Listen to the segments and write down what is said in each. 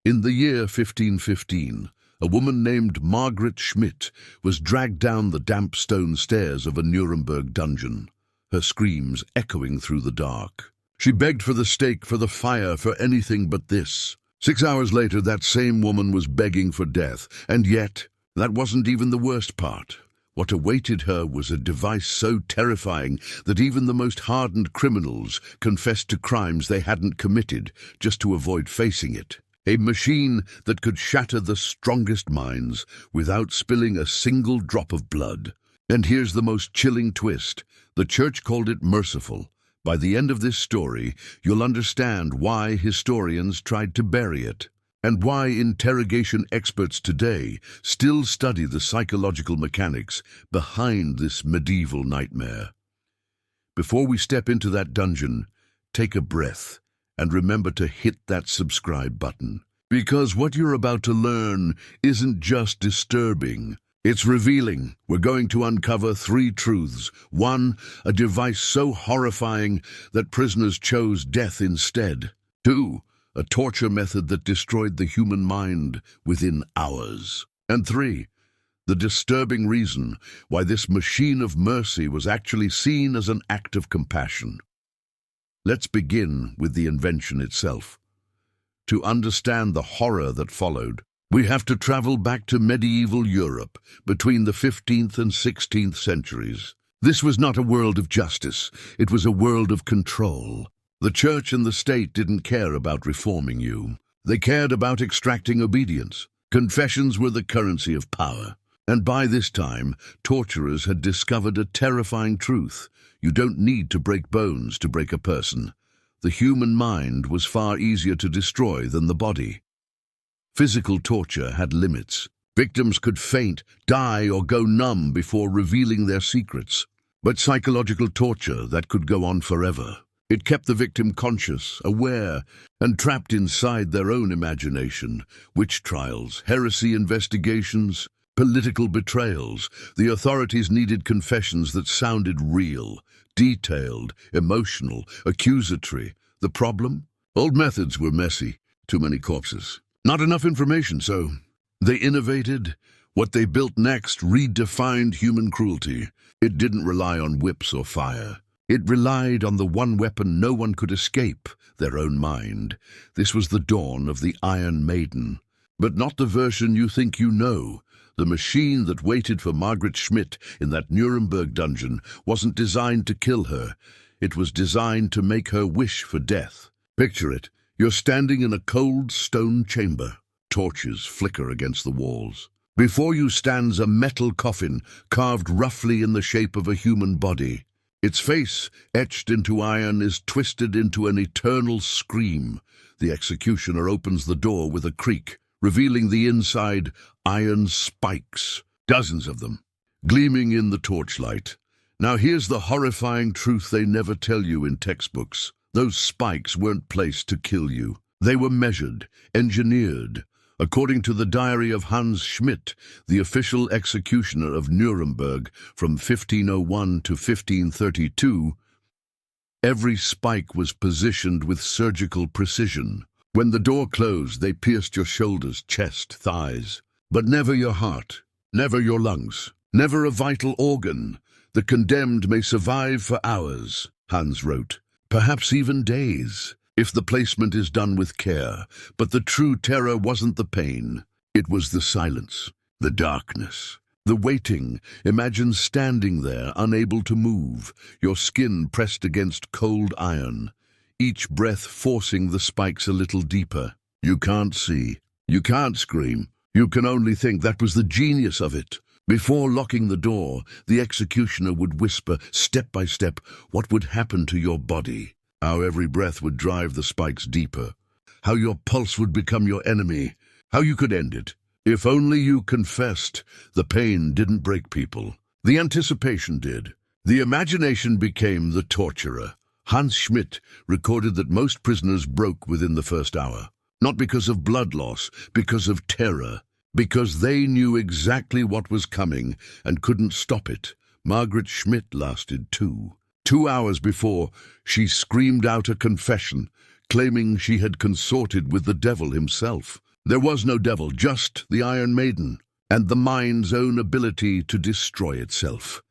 In the year 1515, a woman named Margrete Schmidt was dragged down the damp stone stairs of a Nuremberg dungeon, her screams echoing through the dark. She begged for the stake, for the fire, for anything but this. 6 hours later, that same woman was begging for death, and yet, that wasn't even the worst part. What awaited her was a device so terrifying that even the most hardened criminals confessed to crimes they hadn't committed just to avoid facing it. A machine that could shatter the strongest minds without spilling a single drop of blood. And here's the most chilling twist. The church called it Merciful. By the end of this story, you'll understand why historians tried to bury it, and why interrogation experts today still study the psychological mechanics behind this medieval nightmare. Before we step into that dungeon, take a breath and remember to hit that subscribe button. Because what you're about to learn isn't just disturbing, it's revealing. We're going to uncover 3 truths. 1, a device so horrifying that prisoners chose death instead. 2, a torture method that destroyed the human mind within hours. And 3, the disturbing reason why this machine of mercy was actually seen as an act of compassion. Let's begin with the invention itself. To understand the horror that followed, we have to travel back to medieval Europe between the 15th and 16th centuries. This was not a world of justice, it was a world of control. The church and the state didn't care about reforming you. They cared about extracting obedience. Confessions were the currency of power. And by this time, torturers had discovered a terrifying truth. You don't need to break bones to break a person. The human mind was far easier to destroy than the body. Physical torture had limits. Victims could faint, die, or go numb before revealing their secrets. But psychological torture, that could go on forever. It kept the victim conscious, aware, and trapped inside their own imagination. Witch trials, heresy investigations, political betrayals. The authorities needed confessions that sounded real, detailed, emotional, accusatory. The problem? Old methods were messy. Too many corpses. Not enough information, so they innovated. What they built next redefined human cruelty. It didn't rely on whips or fire. It relied on the one weapon no one could escape, their own mind. This was the dawn of the Iron Maiden. But not the version you think you know. The machine that waited for Margrete Schmidt in that Nuremberg dungeon wasn't designed to kill her. It was designed to make her wish for death. Picture it. You're standing in a cold stone chamber. Torches flicker against the walls. Before you stands a metal coffin carved roughly in the shape of a human body. Its face, etched into iron, is twisted into an eternal scream. The executioner opens the door with a creak, revealing the inside iron spikes, dozens of them, gleaming in the torchlight. Now here's the horrifying truth they never tell you in textbooks. Those spikes weren't placed to kill you. They were measured, engineered. According to the diary of Hans Schmidt, the official executioner of Nuremberg from 1501 to 1532, every spike was positioned with surgical precision. When the door closed, they pierced your shoulders, chest, thighs. But never your heart, never your lungs, never a vital organ. The condemned may survive for hours, Hans wrote, perhaps even days, if the placement is done with care. But the true terror wasn't the pain. It was the silence, the darkness, the waiting. Imagine standing there, unable to move, your skin pressed against cold iron, each breath forcing the spikes a little deeper. You can't see. You can't scream. You can only think. That was the genius of it. Before locking the door, the executioner would whisper, step by step, what would happen to your body. How every breath would drive the spikes deeper. How your pulse would become your enemy. How you could end it. If only you confessed. The pain didn't break people. The anticipation did. The imagination became the torturer. Hans Schmidt recorded that most prisoners broke within the first hour. Not because of blood loss, because of terror. Because they knew exactly what was coming and couldn't stop it. Margrete Schmidt lasted 2 hours before she screamed out a confession, claiming she had consorted with the devil himself. There was no devil, just the Iron Maiden, and the mind's own ability to destroy itself.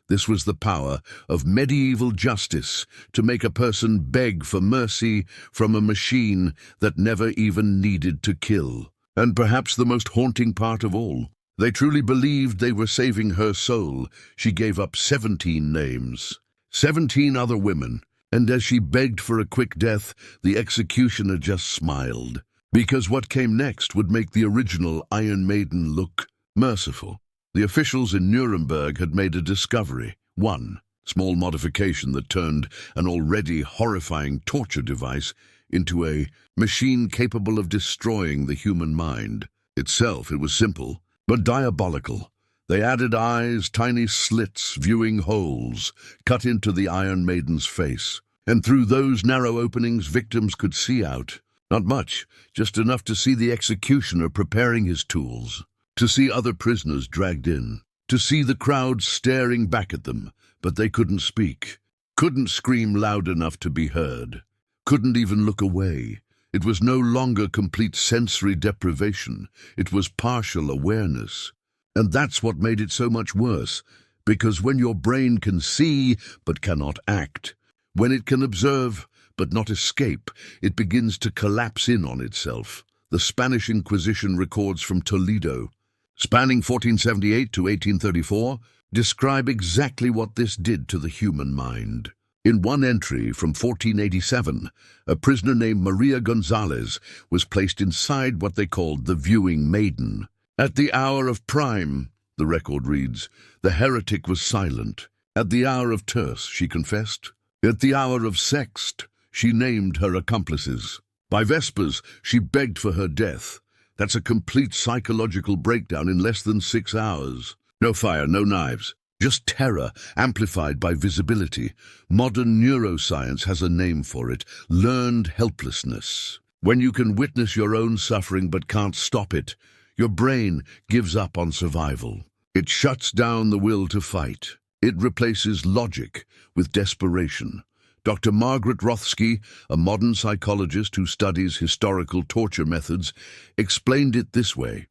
This was the power of medieval justice, to make a person beg for mercy from a machine that never even needed to kill. And perhaps the most haunting part of all, they truly believed they were saving her soul. She gave up 17 names, 17 other women, and as she begged for a quick death, the executioner just smiled, because what came next would make the original Iron Maiden look merciful. The officials in Nuremberg had made a discovery, one small modification that turned an already horrifying torture device into a machine capable of destroying the human mind. Itself, it was simple, but diabolical. They added eyes, tiny slits, viewing holes, cut into the Iron Maiden's face. And through those narrow openings, victims could see out. Not much, just enough to see the executioner preparing his tools, to see other prisoners dragged in, to see the crowd staring back at them, but they couldn't speak, couldn't scream loud enough to be heard, couldn't even look away. It was no longer complete sensory deprivation, it was partial awareness. And that's what made it so much worse, because when your brain can see but cannot act, when it can observe but not escape, it begins to collapse in on itself. The Spanish Inquisition records from Toledo, spanning 1478 to 1834, describe exactly what this did to the human mind. In one entry from 1487, a prisoner named Maria Gonzalez was placed inside what they called the viewing maiden. At the hour of prime, the record reads, the heretic was silent. At the hour of terce, she confessed. At the hour of sext, she named her accomplices. By vespers, she begged for her death. That's a complete psychological breakdown in less than 6 hours. No fire, no knives, just terror amplified by visibility. Modern neuroscience has a name for it: learned helplessness. When you can witness your own suffering but can't stop it, your brain gives up on survival. It shuts down the will to fight. It replaces logic with desperation. Dr. Margaret Rothsky, a modern psychologist who studies historical torture methods, explained it this way.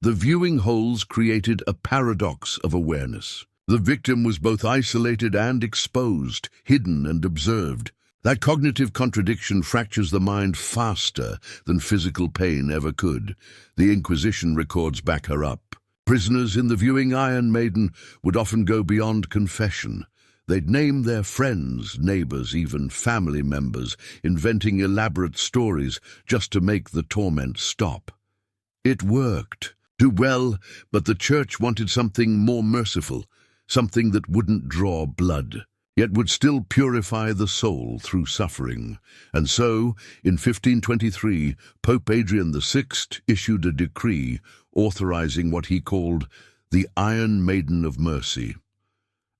The viewing holes created a paradox of awareness. The victim was both isolated and exposed, hidden and observed. That cognitive contradiction fractures the mind faster than physical pain ever could. The Inquisition records back her up. Prisoners in the viewing Iron Maiden would often go beyond confession. They'd name their friends, neighbors, even family members, inventing elaborate stories just to make the torment stop. It worked too well, but the church wanted something more merciful, something that wouldn't draw blood, yet would still purify the soul through suffering. And so, in 1523, Pope Adrian VI issued a decree authorizing what he called the Iron Maiden of Mercy.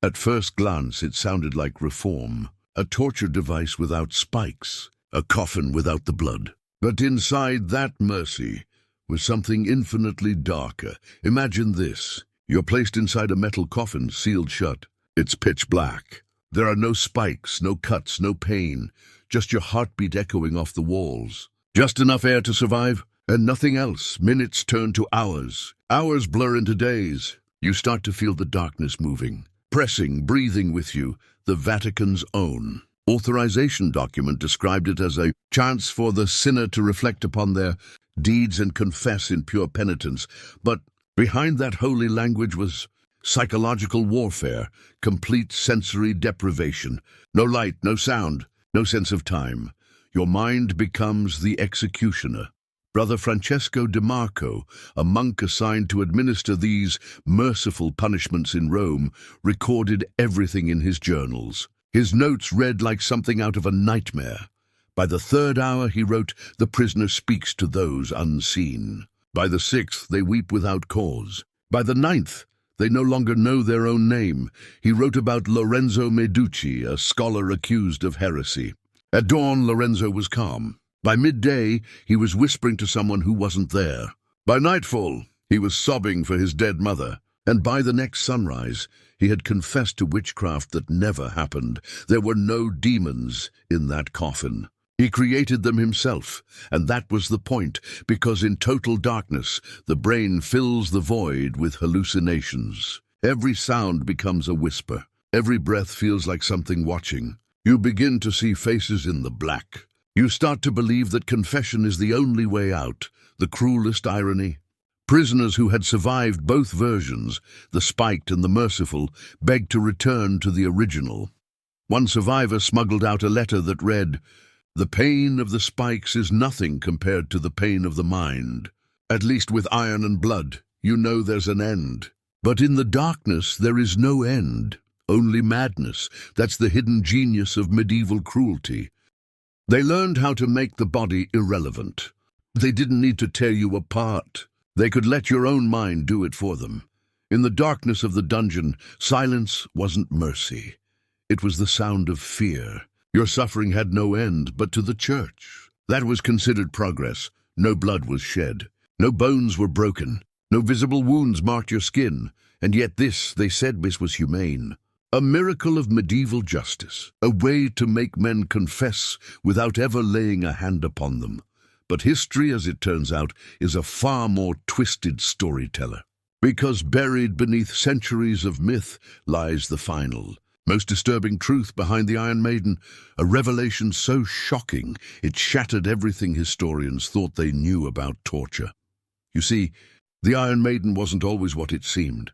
At first glance, it sounded like reform, a torture device without spikes, a coffin without the blood. But inside that mercy was something infinitely darker. Imagine this. You're placed inside a metal coffin, sealed shut. It's pitch black. There are no spikes, no cuts, no pain, just your heartbeat echoing off the walls. Just enough air to survive, and nothing else. Minutes turn to hours. Hours blur into days. You start to feel the darkness moving, pressing, breathing with you. The Vatican's own authorization document described it as a chance for the sinner to reflect upon their deeds and confess in pure penitence. But behind that holy language was psychological warfare, complete sensory deprivation. No light, no sound, no sense of time. Your mind becomes the executioner. Brother Francesco de Marco, a monk assigned to administer these merciful punishments in Rome, recorded everything in his journals. His notes read like something out of a nightmare. By the 3rd hour, he wrote, the prisoner speaks to those unseen. By the 6th, they weep without cause. By the 9th, they no longer know their own name. He wrote about Lorenzo Medici, a scholar accused of heresy. At dawn, Lorenzo was calm. By midday, he was whispering to someone who wasn't there. By nightfall, he was sobbing for his dead mother. And by the next sunrise, he had confessed to witchcraft that never happened. There were no demons in that coffin. He created them himself, and that was the point, because in total darkness, the brain fills the void with hallucinations. Every sound becomes a whisper. Every breath feels like something watching. You begin to see faces in the black. You start to believe that confession is the only way out, the cruelest irony. Prisoners who had survived both versions, the spiked and the merciful, begged to return to the original. One survivor smuggled out a letter that read, "The pain of the spikes is nothing compared to the pain of the mind. At least with iron and blood, you know there's an end. But in the darkness there is no end, only madness. That's the hidden genius of medieval cruelty." They learned how to make the body irrelevant. They didn't need to tear you apart. They could let your own mind do it for them. In the darkness of the dungeon, silence wasn't mercy. It was the sound of fear. Your suffering had no end, but to the church. That was considered progress. No blood was shed. No bones were broken. No visible wounds marked your skin. And yet they said this was humane. A miracle of medieval justice. A way to make men confess without ever laying a hand upon them. But history, as it turns out, is a far more twisted storyteller. Because buried beneath centuries of myth lies the final, most disturbing truth behind the Iron Maiden, a revelation so shocking it shattered everything historians thought they knew about torture. You see, the Iron Maiden wasn't always what it seemed.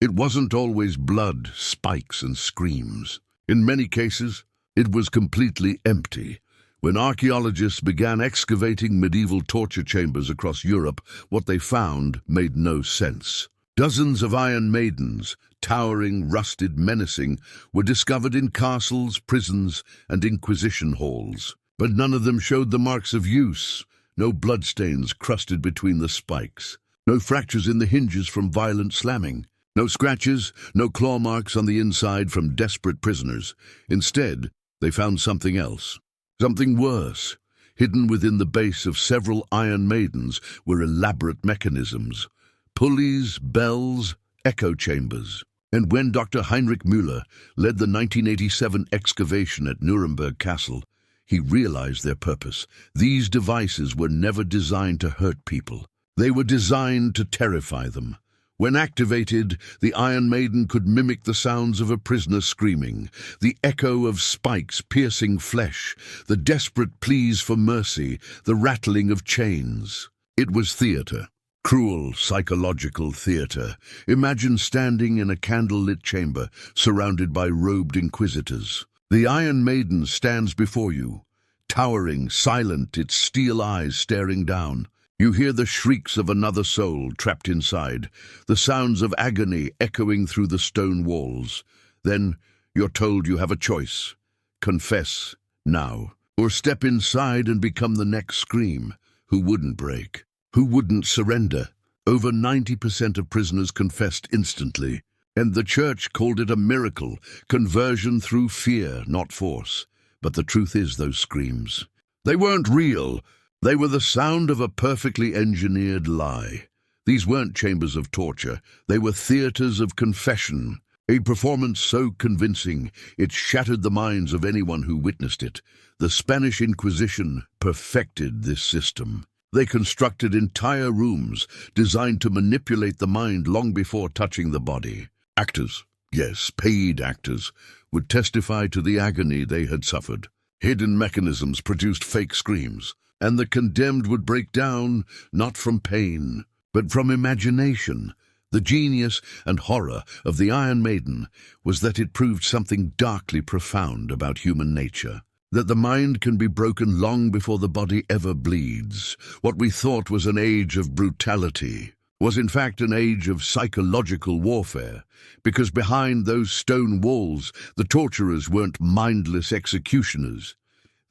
It wasn't always blood, spikes, and screams. In many cases, it was completely empty. When archaeologists began excavating medieval torture chambers across Europe, what they found made no sense. Dozens of Iron Maidens, towering, rusted, menacing, were discovered in castles, prisons, and Inquisition halls. But none of them showed the marks of use. No bloodstains crusted between the spikes. No fractures in the hinges from violent slamming. No scratches, no claw marks on the inside from desperate prisoners. Instead, they found something else. Something worse. Hidden within the base of several Iron Maidens were elaborate mechanisms. Pulleys, bells, echo chambers. And when Dr. Heinrich Müller led the 1987 excavation at Nuremberg Castle, he realized their purpose. These devices were never designed to hurt people. They were designed to terrify them. When activated, the Iron Maiden could mimic the sounds of a prisoner screaming, the echo of spikes piercing flesh, the desperate pleas for mercy, the rattling of chains. It was theater. Cruel, psychological theater. Imagine standing in a candle-lit chamber, surrounded by robed inquisitors. The Iron Maiden stands before you, towering, silent, its steel eyes staring down. You hear the shrieks of another soul trapped inside, the sounds of agony echoing through the stone walls. Then you're told you have a choice. Confess now, or step inside and become the next scream. Who wouldn't break? Who wouldn't surrender? Over 90% of prisoners confessed instantly, and the church called it a miracle, conversion through fear, not force. But the truth is, those screams, they weren't real. They were the sound of a perfectly engineered lie. These weren't chambers of torture. They were theaters of confession. A performance so convincing, it shattered the minds of anyone who witnessed it. The Spanish Inquisition perfected this system. They constructed entire rooms designed to manipulate the mind long before touching the body. Actors, yes, paid actors, would testify to the agony they had suffered. Hidden mechanisms produced fake screams. And the condemned would break down, not from pain, but from imagination. The genius and horror of the Iron Maiden was that it proved something darkly profound about human nature. That the mind can be broken long before the body ever bleeds. What we thought was an age of brutality was in fact an age of psychological warfare, because behind those stone walls, the torturers weren't mindless executioners.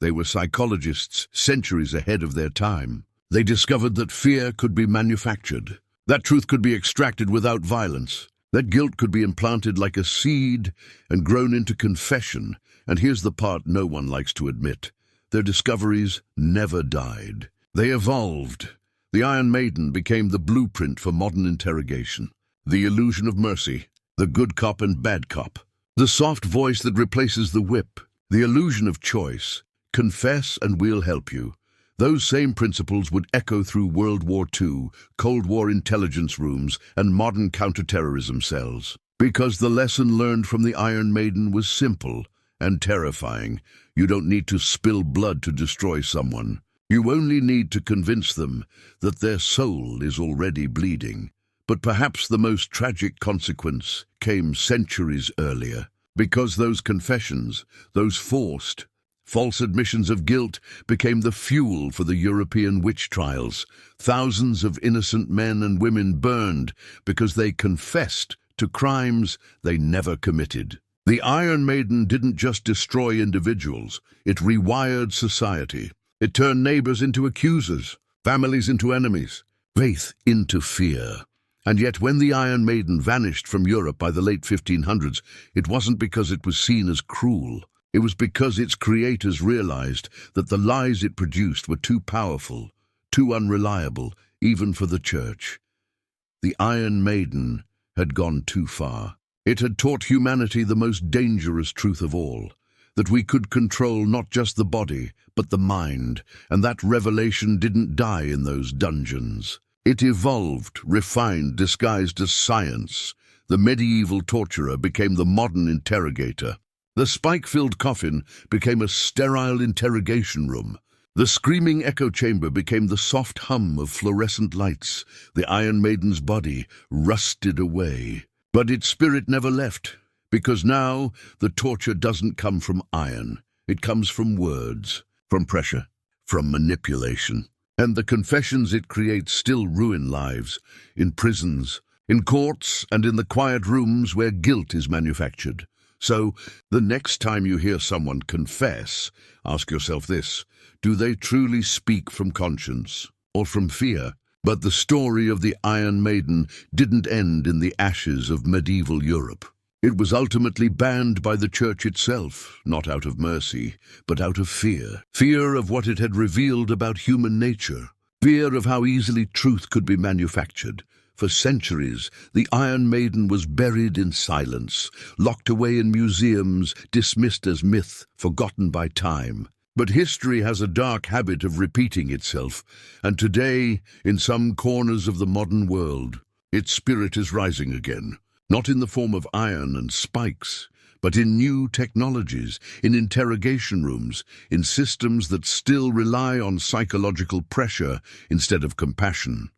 They were psychologists centuries ahead of their time. They discovered that fear could be manufactured, that truth could be extracted without violence, that guilt could be implanted like a seed and grown into confession. And here's the part no one likes to admit. Their discoveries never died. They evolved. The Iron Maiden became the blueprint for modern interrogation. The illusion of mercy, the good cop and bad cop, the soft voice that replaces the whip, the illusion of choice. confess and we'll help you. Those same principles would echo through World War II, Cold War intelligence rooms, and modern counterterrorism cells. Because the lesson learned from the Iron Maiden was simple and terrifying. You don't need to spill blood to destroy someone. You only need to convince them that their soul is already bleeding. But perhaps the most tragic consequence came centuries earlier, because those confessions, those forced, false admissions of guilt, became the fuel for the European witch trials. Thousands of innocent men and women burned because they confessed to crimes they never committed. The Iron Maiden didn't just destroy individuals, it rewired society. It turned neighbors into accusers, families into enemies, faith into fear. And yet when the Iron Maiden vanished from Europe by the late 1500s, it wasn't because it was seen as cruel. It was because its creators realized that the lies it produced were too powerful, too unreliable, even for the church. The Iron Maiden had gone too far. It had taught humanity the most dangerous truth of all, that we could control not just the body, but the mind, and that revelation didn't die in those dungeons. It evolved, refined, disguised as science. The medieval torturer became the modern interrogator. The spike-filled coffin became a sterile interrogation room. The screaming echo chamber became the soft hum of fluorescent lights. The Iron Maiden's body rusted away. But its spirit never left, because now the torture doesn't come from iron. It comes from words, from pressure, from manipulation. And the confessions it creates still ruin lives, in prisons, in courts, and in the quiet rooms where guilt is manufactured. So, the next time you hear someone confess, ask yourself this: do they truly speak from conscience or from fear? But the story of the Iron Maiden didn't end in the ashes of medieval Europe. It was ultimately banned by the church itself, not out of mercy, but out of fear. Fear of what it had revealed about human nature. Fear of how easily truth could be manufactured. For centuries, the Iron Maiden was buried in silence, locked away in museums, dismissed as myth, forgotten by time. But history has a dark habit of repeating itself, and today, in some corners of the modern world, its spirit is rising again, not in the form of iron and spikes, but in new technologies, in interrogation rooms, in systems that still rely on psychological pressure instead of compassion.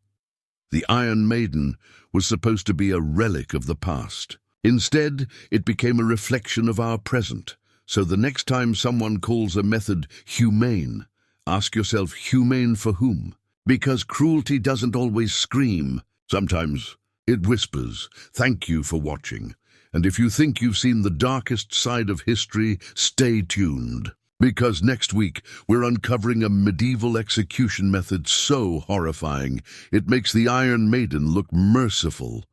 The Iron Maiden was supposed to be a relic of the past. Instead, it became a reflection of our present. So the next time someone calls a method humane, ask yourself, humane for whom? Because cruelty doesn't always scream. Sometimes it whispers, "Thank you for watching." And if you think you've seen the darkest side of history, stay tuned. Because next week, we're uncovering a medieval execution method so horrifying, it makes the Iron Maiden look merciful.